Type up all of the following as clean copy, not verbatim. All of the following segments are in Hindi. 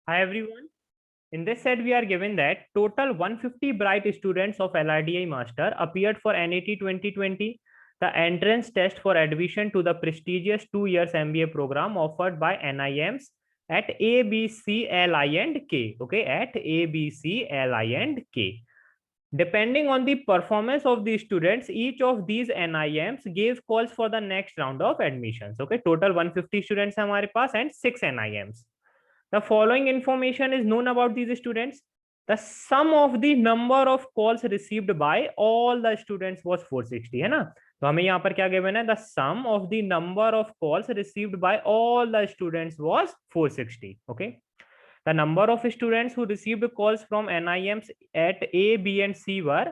Hi everyone. In this set, we are given that total 150 bright students of LRDI Master appeared for NAT 2020, the entrance test for admission to the prestigious 2 years MBA program offered by NIMs at A, B, C, L, I, and K. Okay, at A, B, C, L, I, and K. Depending on the performance of the students, each of these NIMs gave calls for the next round of admissions. Okay, total 150 students हैं हमारे पास and 6 NIMs. The following information is known about these students. The sum of the number of calls received by all the students was 460 है ना. तो हमें यहाँ पर क्या given है? The sum of the number of calls received by all the students was 460. Okay. The number of students who received calls from NIMs at A, B, and C were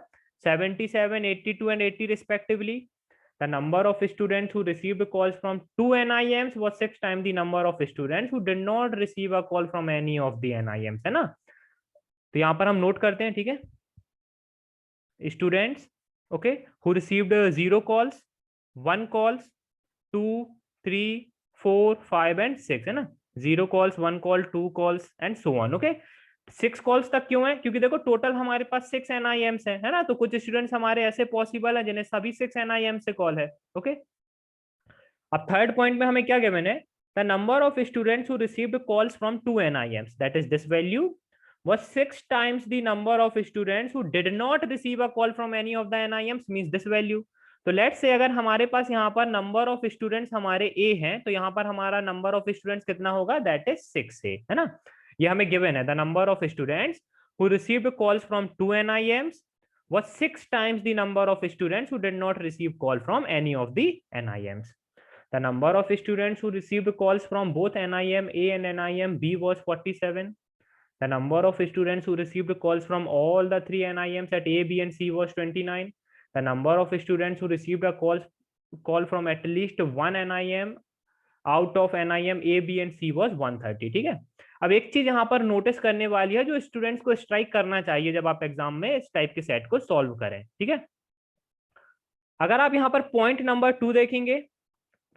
77, 82, and 80 respectively. The number of students who received calls from 2 NIMs was 6 times the number of students who did not receive a call from any of the NIMs, है ना. तो यहाँ पर हम नोट करते हैं, ठीक है. Students, okay, who received 0 calls, 1 calls, 2, 3, 4, 5, and 6, है ना. 0 calls, 1 call, 2 calls, and so on. Okay. 6 calls तक क्यों है? क्योंकि देखो टोटल हमारे पास 6 NIMs है ना. तो कुछ स्टूडेंट्स हमारे ऐसे पॉसिबल है जिन्हें सभी 6 NIM से कॉल है. ओके. अब थर्ड पॉइंट में हमें क्या गिवन है? The number of students who received calls from 2 NIMs, that is this value, was 6 times the number of students who did not receive a call from any of the NIMs, means this value. तो लेट्स से अगर हमारे पास यहाँ पर नंबर ऑफ स्टूडेंट्स हमारे ए हैं, तो यहाँ पर हमारा नंबर ऑफ स्टूडेंट्स कितना होगा? दैट इज 6 है ना. ये हमें गिवन है. The number of students who received calls from 2 NIMs was 6 times the number of students who did not receive call from any of the NIMs. The number of students who received calls from both NIM A and NIM B was 47. The number of students who received calls from all the 3 NIMs at A, B, and C was 29. The number of students who received a call from at least one NIM out of NIM A, B, and C was 130. ठीक है. अब एक चीज यहाँ पर नोटिस करने वाली है जो स्टूडेंट्स को स्ट्राइक करना चाहिए जब आप एग्जाम में इस टाइप के सेट को सॉल्व करें. ठीक है. अगर आप यहाँ पर पॉइंट नंबर 2 देखेंगे,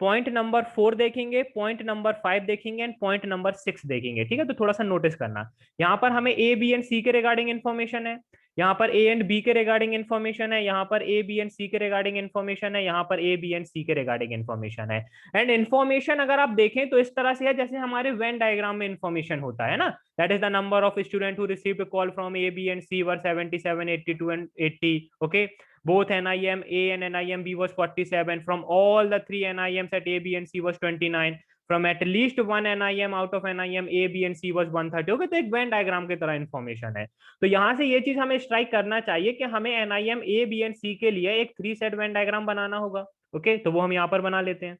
पॉइंट नंबर 4 देखेंगे, पॉइंट नंबर 5 देखेंगे एंड पॉइंट नंबर 6 देखेंगे. ठीक है. तो थोड़ा सा नोटिस करना. यहाँ पर हमें ए, बी एंड सी के रिगार्डिंग इन्फॉर्मेशन है, यहाँ पर ए एंड बी के रिगार्डिंग इन्फॉर्मेशन है, यहाँ पर ए, बी एंड सी के रिगार्डिंग इन्फॉर्मेशन है, यहाँ पर ए, बी एंड सी के रिगार्डिंग इन्फॉर्मेशन है. एंड इन्फॉर्मेशन अगर आप देखें तो इस तरह से है जैसे हमारे वेन डायग्राम में इन्फॉर्मेशन होता है ना. That is the number of student who received call from A, B and C were 77, 82 and 80. Okay. Both NIM A and NIM B was 47. From all the 3 NIMs at A, B, and C was 29. From at least one NIM out of NIM A, B, and C was 130. Okay. तो एक वेन डायग्राम की तरह इन्फॉर्मेशन है. तो यहां से ये चीज हमें स्ट्राइक करना चाहिए कि हमें NIM A, B, and C के लिए एक 3 सेट वेन डायग्राम बनाना होगा. ओके. तो वो हम यहाँ पर बना लेते हैं.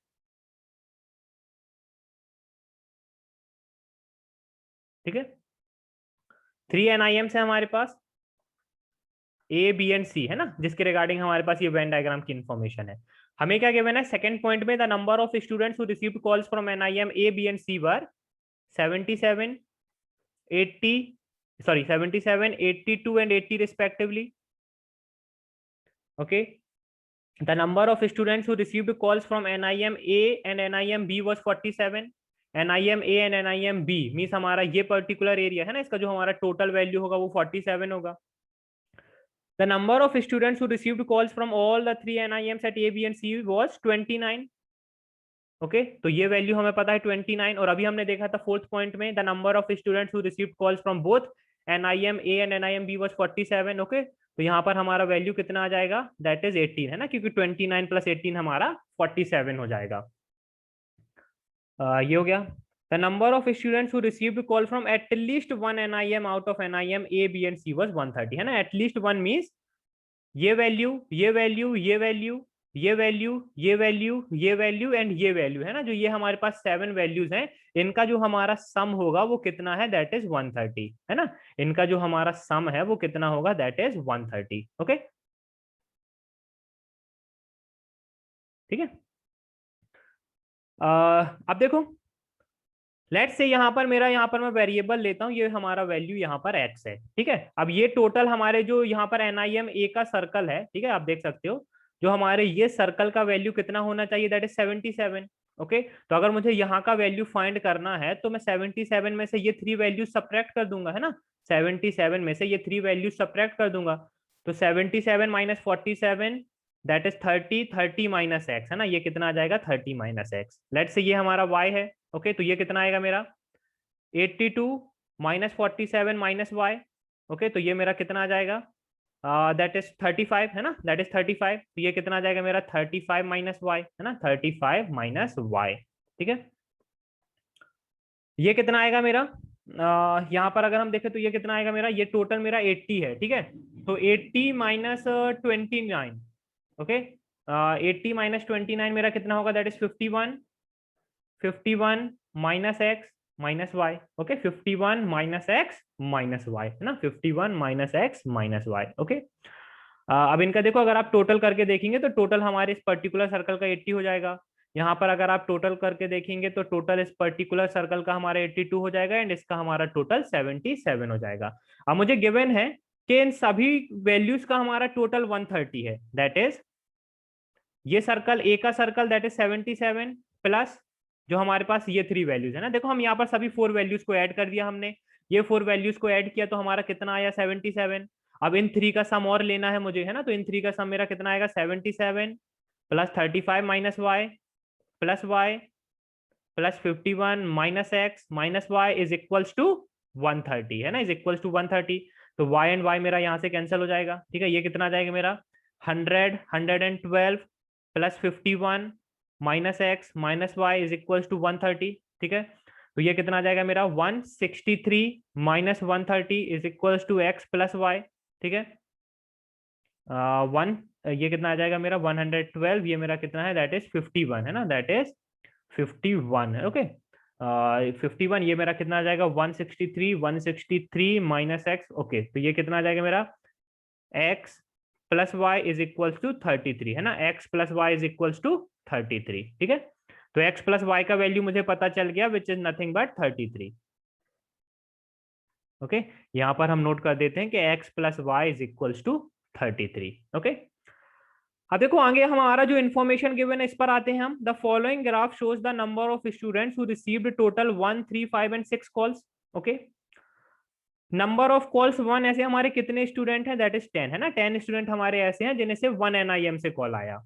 ठीक है. 3 NIMs है हमारे पास, ए, बी एंड सी है ना, जिसके रिगार्डिंग हमारे पास ये वेन डायग्राम की इन्फॉर्मेशन है. हमें क्या गिवन है? सेकंड पॉइंट में the number of students who received calls from NIM A, B, and C were 77, 80, sorry 77, 82 and 80 respectively. Okay. The number of students who received calls from NIM A and NIM B was 47. NIM A and NIM B means हमारा ये पर्टिकुलर एरिया है ना, इसका जो हमारा टोटल वैल्यू होगा वो 47 होगा. The number of students who received calls from all the 3 NIMs at A, B, and C was 29. Okay. तो ये वैल्यू हमें पता है 29. और अभी हमने देखा था फोर्थ पॉइंट में the number of students who received calls from both NIM A and NIM B was 47. Okay. तो यहाँ पर हमारा वैल्यू कितना आ जाएगा? दैट इज 18 है ना, क्योंकि 29 प्लस 18 हमारा 47 हो जाएगा. ये हो गया. The number of students who received call from at least one NIM out of NIM A, B, and C was 130 है ना. At least one means ये वैल्यू, ये वैल्यू, ये वैल्यू, ये वैल्यू, ये वैल्यू, ये वैल्यू एंड ये वैल्यू है ना. जो ये हमारे पास 7 वैल्यूज हैं, इनका जो हमारा सम होगा वो कितना है? दैट इज 130 है ना. इनका जो हमारा सम है वो कितना होगा? That is 130. ओके. ठीक है. अब देखो, लेट्स से यहाँ पर मैं वेरिएबल लेता हूँ, ये हमारा वैल्यू यहाँ पर x है. ठीक है. अब ये टोटल हमारे जो यहाँ पर NIM A का सर्कल है, ठीक है, आप देख सकते हो, जो हमारे ये सर्कल का वैल्यू कितना होना चाहिए? That is 77. ओके तो अगर मुझे यहाँ का वैल्यू फाइंड करना है तो मैं 77 में से ये 3 वैल्यू सब्ट्रैक्ट कर दूंगा, है ना। 77 में से ये 3 वैल्यू सब्ट्रैक्ट कर दूंगा। तो 77 minus 47 that is 30, 30 minus x, है ना। ये कितना आ जाएगा 30 माइनस एक्स। लेट्स से ये हमारा वाई है। ओके तो ये कितना आएगा मेरा 82 माइनस 47 माइनस वाई। ओके तो ये मेरा कितना आ जाएगा दैट इज 35, है ना। That is 35। तो ये कितना आ जाएगा मेरा 35 माइनस वाई, है ना। 35 माइनस वाई, ठीक है। ये कितना आएगा मेरा यहाँ पर अगर हम देखें तो ये कितना आएगा मेरा, ये टोटल मेरा 80 है, ठीक है। तो 80 माइनस 29, ओके 80 माइनस 29 मेरा कितना होगा, that is 51। 51 minus x minus Y, okay 51 minus x minus Y, है ना। 51 minus x minus Y, okay. अब इनका देखो अगर आप टोटल करके देखेंगे तो टोटल हमारे इस पर्टिकुलर सर्कल का 80 हो जाएगा। यहाँ पर अगर आप टोटल करके देखेंगे तो टोटल इस पर्टिकुलर सर्कल का हमारा 82 हो जाएगा एंड इसका हमारा टोटल 77 हो जाएगा। अब मुझे गिवन है कि इन सभी वैल्यूज का हमारा टोटल 130 है। दैट इज ये सर्कल ए का सर्कल दैट इज 77 प्लस जो हमारे पास ये 3 वैल्यूज है ना। देखो हम यहाँ पर सभी 4 वैल्यूज को ऐड कर दिया हमने। ये 4 वैल्यूज को ऐड किया तो हमारा कितना आया 77। अब इन 3 का सम और लेना है मुझे, है ना। तो इन 3 का सम मेरा कितना आएगा 77 plus 35 minus Y plus 51 minus x minus Y is equals to 130, है ना। Is equals to 130। तो y एंड y मेरा यहाँ से कैंसिल हो जाएगा, ठीक है। ये कितना आ जाएगा मेरा 100, 112 plus 51 minus x minus Y is equals to 130, ठीक है। तो ये कितना आ जाएगा मेरा 163 minus 130 is equals to X plus Y, ठीक है। वन ये कितना आ जाएगा मेरा 112, ये मेरा कितना है दैट इज 51, है ना। दैट इज 51 है, ओके। 51 ये मेरा कितना आ जाएगा 163 माइनस एक्स, ओके। तो ये कितना आ जाएगा मेरा x plus Y is equals to 33, है ना। x plus Y is equals to 33, ठीक है। तो x प्लस वाई का वैल्यू मुझे पता चल गया which is nothing but 33, okay. यहां पर हम नोट कर देते हैं कि x plus Y is equals to 33, okay. अब देखो आगे हमारा जो इन्फॉर्मेशन गिवन है इस पर आते हैं हम। The following graph shows the number of students who received total 1, 3, 5 and 6 calls, okay. Number of calls 1 ऐसे हमारे कितने स्टूडेंट हैं, दैट इज 10, है ना। 10 स्टूडेंट हमारे ऐसे हैं जिन्हें से 1 NIM से कॉल आया।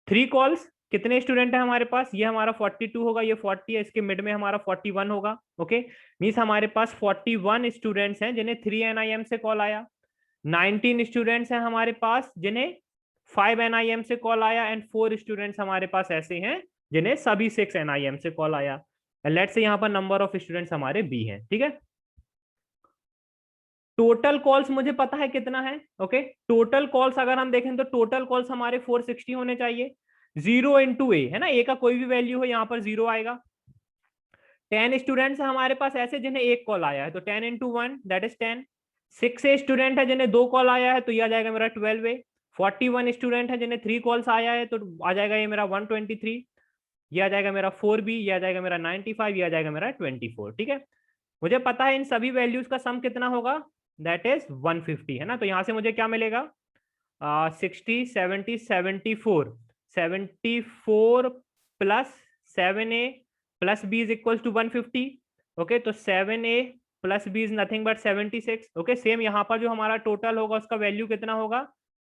3 कॉल्स कितने स्टूडेंट है हमारे पास, ये हमारा 42 होगा, ये 40 है, इसके मिड में हमारा 41 होगा, ओके। मींस हमारे पास 41 स्टूडेंट्स हैं जिन्हें 3 NIM से कॉल आया। 19 स्टूडेंट्स हैं हमारे पास जिन्हें 5 NIM से कॉल आया एंड 4 स्टूडेंट्स हमारे पास ऐसे हैं जिन्हें सभी 6 NIM से कॉल आया। लेट्स से यहाँ पर नंबर ऑफ स्टूडेंट्स हमारे बी हैं, ठीक है। टोटल कॉल्स मुझे पता है कितना है, ओके। टोटल कॉल्स अगर हम देखें तो टोटल कॉल्स हमारे 460 होने चाहिए। 0 इंटू ए, है ना। ए का कोई भी वैल्यू हो यहाँ पर 0 आएगा। 10 स्टूडेंट्स हमारे पास ऐसे जिन्हें एक कॉल आया है तो 10 इंटू 1 दैट इज 10। 6 स्टूडेंट है जिन्हें 2 कॉल आया है तो ये आ जाएगा मेरा 12 ए। 41 स्टूडेंट है जिन्हें 3 कॉल्स आया है तो आ जाएगा ये मेरा 123। ये आ जाएगा मेरा 4B, ये आ जाएगा मेरा 95, ये आ जाएगा मेरा 24, ठीक है। मुझे पता है इन सभी वैल्यूज का सम कितना होगा, दैट इज 150, है ना। तो यहां से मुझे क्या मिलेगा 60, 70, 74, 74 plus 7A plus B is equal to 150, okay. तो 7A plus B is nothing but 76, okay. Same यहाँ पर जो हमारा टोटल होगा उसका वैल्यू कितना होगा,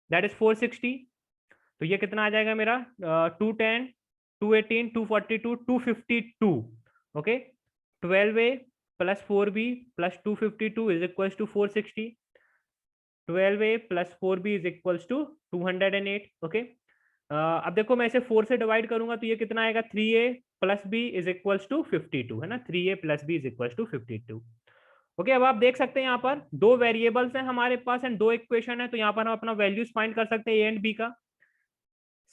दैट इज 460। तो ये कितना आ जाएगा मेरा 210, 218, 242, 252, okay. 12A plus 4B plus 252 is equal to 460। 12A plus 4B is equal to 208, okay. अब देखो मैं इसे 4 से डिवाइड करूंगा तो ये कितना आएगा 3A plus B is equal to 52, है ना। 3A plus B is equal to 52, okay. अब आप देख सकते हैं यहाँ पर 2 वेरिएबल्स हैं हमारे पास एंड 2 इक्वेशन है, तो यहाँ पर हम अपना वैल्यूज फाइंड कर सकते हैं ए एंड बी का।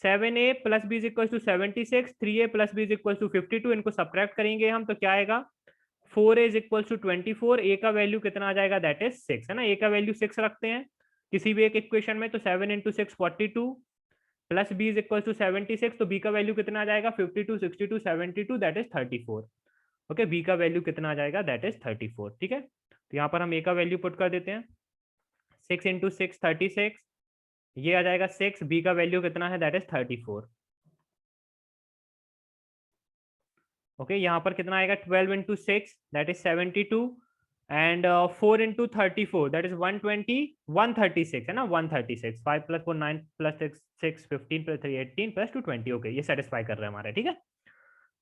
7A plus B is equal to 76, 3A plus B is equal to 52, इनको सब्ट्रैक्ट करेंगे हम तो क्या आएगा 4A इज इक्वल टू 24। ए का वैल्यू कितना आ जाएगा, दैट इज 6, है ना। ए का वैल्यू 6 रखते हैं किसी भी एक इक्वेशन में, तो 7 into 6 42 plus B is equal to 76, तो बी का वैल्यू कितना आ जाएगा 52, 62, 72 दैट इज 34, ओके। बी का वैल्यू कितना आ जाएगा, दैट इज 34, ठीक है। तो यहाँ पर हम ए का वैल्यू पुट कर देते हैं 6 इंटू 6 36, ये आ जाएगा 6, बी का वैल्यू कितना है दैट इज 34, ओके यहाँ पर कितना आएगा 12 into 6 that is 72 and 4 into 34 that is 120 136 है ना 136 5 plus 4 9 plus 6 15 plus 3 18 plus 2 20 okay ये सेटिस्फाई कर रहा है हमारा ठीक है।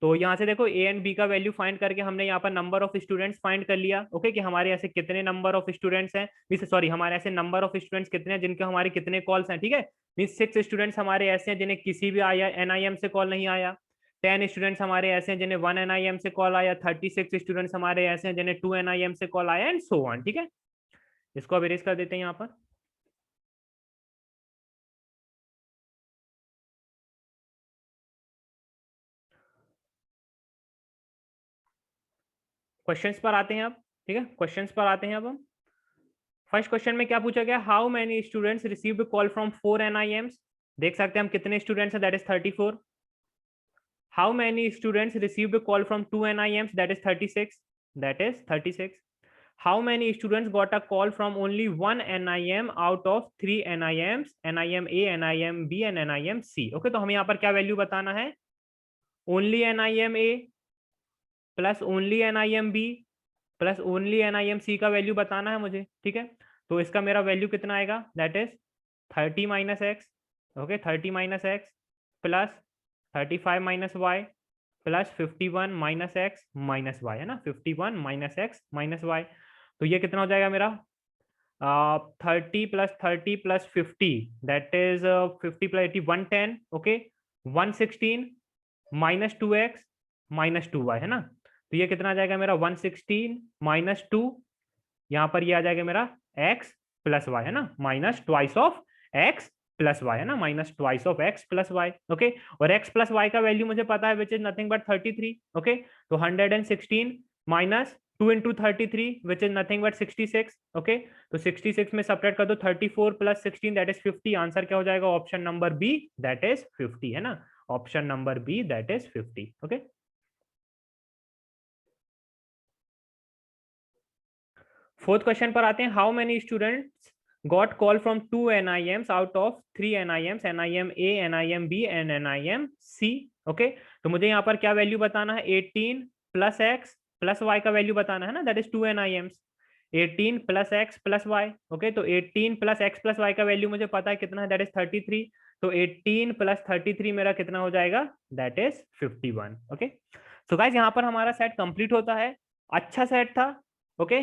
तो यहाँ से देखो ए एंड बी का वैल्यू फाइंड करके हमने यहाँ पर नंबर ऑफ स्टूडेंट्स फाइंड कर लिया ओके कि हमारे ऐसे कितने नंबर ऑफ स्टूडेंट्स हैं सॉरी हमारे ऐसे नंबर ऑफ स्टूडेंट्स कितने हैं जिनके हमारे कितने कॉल्स हैं ठीक है मीन्स 6 स्टूडेंट्स हमारे ऐसे हैं जिन्हें किसी भी आया एनआईएम से कॉल नहीं आया 10 स्टूडेंट्स हमारे ऐसे हैं जिन्हें 1 एनआईएम से कॉल आया 36 स्टूडेंट्स हमारे ऐसे हैं जिन्हें 2 एनआईएम से कॉल आया एंड सो ऑन ठीक है। इसको अब इरेज कर देते हैं यहाँ पर। क्वेश्चंस पर आते हैं अब ठीक है क्वेश्चंस पर आते हैं अब हम। फर्स्ट क्वेश्चन में क्या पूछा गया how many students received call from 4 NIMs देख सकते हैं हम कितने स्टूडेंट्स हैं that is 34। How many students received call from 2 NIMs that is 36 how many students got a call from only one NIM out of 3 NIMs NIM A NIM B and NIM C okay तो हमें यहाँ पर क्या वैल्यू बताना है only NIM A plus only NIM B plus only NIM C का वैल्यू बताना है मुझे ठीक है। तो इसका मेरा वैल्यू कितना आएगा that is 30 minus x okay 30 minus x plus 35 minus Y plus 51 minus x minus Y है ना 51 माइनस एक्स माइनस वाई तो ये कितना हो जाएगा मेरा 30 plus 50 that is 50 plus 80 110 okay 116 minus 2x minus 2y है ना तो ये कितना आ जाएगा मेरा 116 माइनस 2 यहाँ पर ये आ जाएगा मेरा x प्लस वाई है ना minus twice of x plus y है ना minus twice of x plus y okay और x प्लस वाई का वैल्यू मुझे पता है which is nothing but 33 okay तो 116 minus 2 into 33 which is nothing but 66 okay तो 66 में सपरेट कर दो 34 प्लस 16 दैट इज 50 आंसर क्या हो जाएगा option number B that is 50 है ना option number B that is 50 okay. Fourth question पर आते हैं how many students got call from 2 NIMs out of 3 NIMs NIM A NIM B and NIM C okay तो मुझे यहाँ पर क्या वैल्यू बताना है 18 प्लस एक्स प्लस वाई का वैल्यू बताना है ना that is 2 NIMs 18 plus x plus y okay तो 18 प्लस एक्स प्लस वाई का वैल्यू मुझे पता है कितना है दैट इज 33 तो 18 प्लस 33 मेरा कितना हो जाएगा that is 51 okay. So guys यहाँ पर हमारा सेट कंप्लीट होता है अच्छा सेट था ओके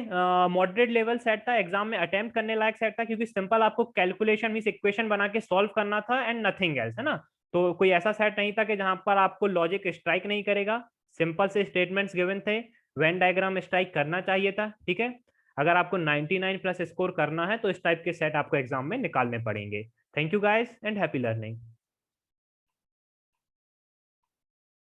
मॉडरेट लेवल सेट था एग्जाम में अटेम्प्ट करने लायक सेट था क्योंकि सिंपल आपको कैलकुलेशन मींस इक्वेशन बना के सॉल्व करना था एंड नथिंग एल्स है ना तो कोई ऐसा सेट नहीं था कि जहां पर आपको लॉजिक स्ट्राइक नहीं करेगा सिंपल से स्टेटमेंट्स गिवन थे वेन डायग्राम स्ट्राइक करना चाहिए था ठीक है। अगर आपको 99 प्लस स्कोर करना है तो इस टाइप के सेट आपको एग्जाम में निकालने पड़ेंगे। Thank you guys and happy learning.